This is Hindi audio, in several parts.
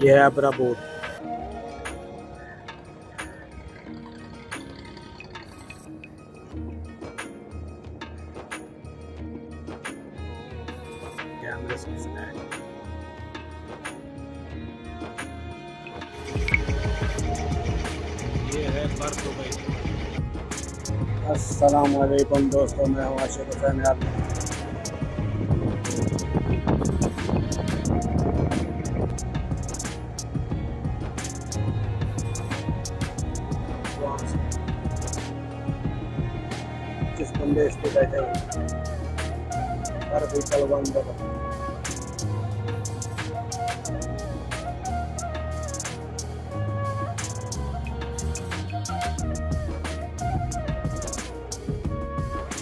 ये है अपरा बोट। कैमरे से ये है बर्फ दुबई। अस्सलाम वालेकुम दोस्तों, मैं हूँ आशिक हुसैन। जिस बंदे इस पे बैठे हुए हर व्हीकल बंद है।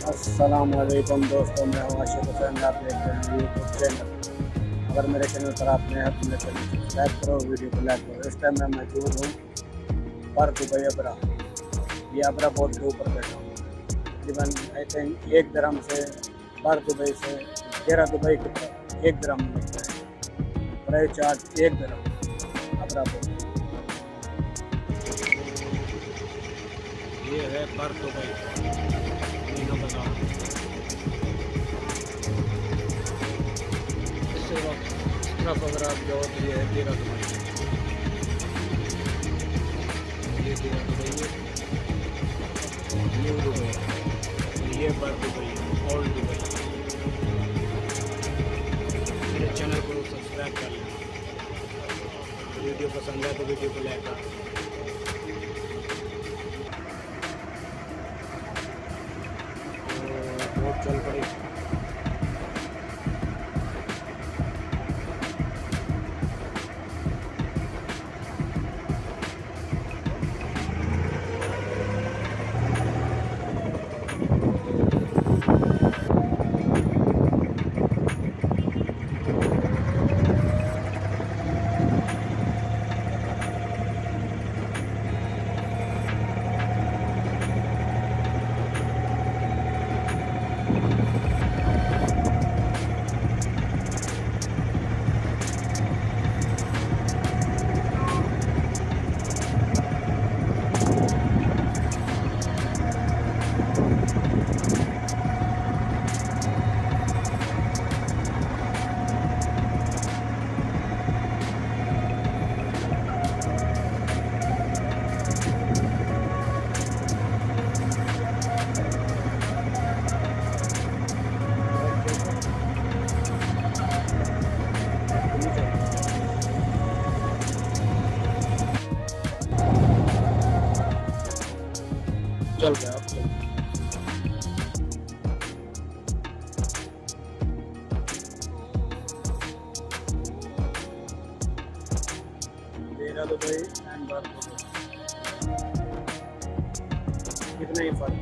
अस्सलाम वालेकुम दोस्तों, मैं हूँ आशिक हुसैन। आप देख रहे हैं यूट्यूब चैनल। अगर मेरे चैनल पर आप नए हैं तो मेरे चैनल को सब्सक्राइब करो, वीडियो को लाइक करो। इस टाइम मैं मौजूद हूँ पर दुबई अबरा। ये अबरा बोट के ऊपर बैठा हूँ। तकरीबन आई थिंक 1 दिरहम से पर दुबई से 13 दुबई की तरफ 1 दिरहम लगता है। प्राइस चार्ज 1 दिरहम अबरा बोट। ये है पर दुबई मीना बाजार। इससे तरफ अगर आप जाओ तो ये है 13 दुबई। ये 13 दुबई है, न्यू दुबई। ये पर दुबई, ओल्ड दुबई। मेरे चैनल को सब्सक्राइब कर लेना। वीडियो पसंद है तो वीडियो को लाइक कर। बहुत चल पड़ी। चल गया अब चल। तेरा दुबई एंड बार कितना ही फर्क।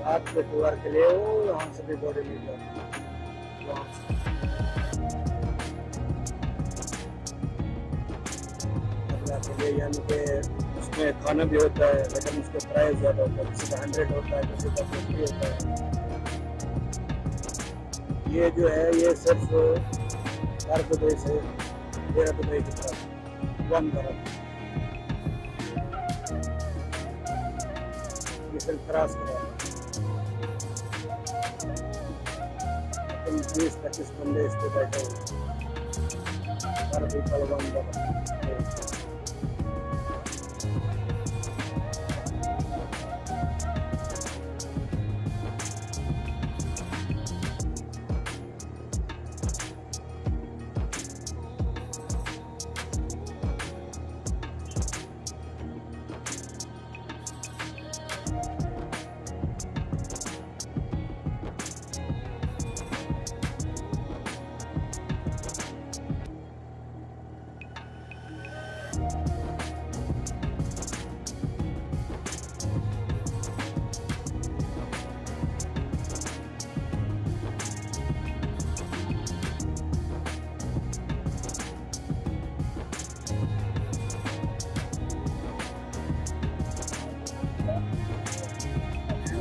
रात के टूर के लिए वो यहाँ से भी बॉडी मिल जाती है। यानी कि उसमें खाना भी होता है लेकिन उसका प्राइस ज़्यादा होता है। किसी का 100 होता है, किसी का 50 होता है। ये जो है ये सिर्फ 4 दुबई से 13 दुबई की तरफ 1 दिरहम। ये सिर्फ क्रॉस करा कम 20-25 बंदे इस पे बैठे हुए हैं। पर भी पलवान बड़ा।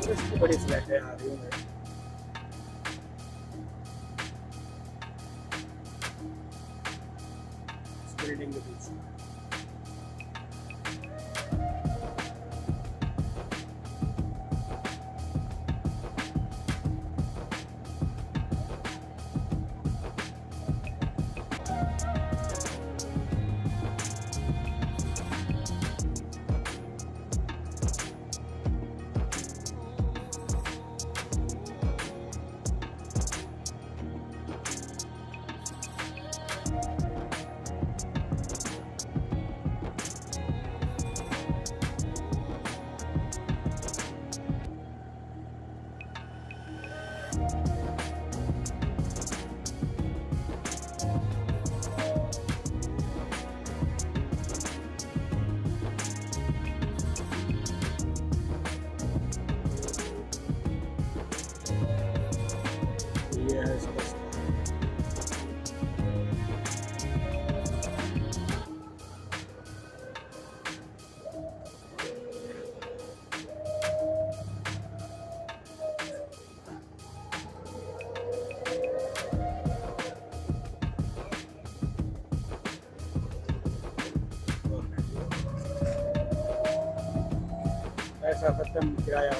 इसकी बड़ी फ्लैटें आ रही हैं इस बिल्डिंग के पीछे। ये है इसका पैसा खत्म, किराया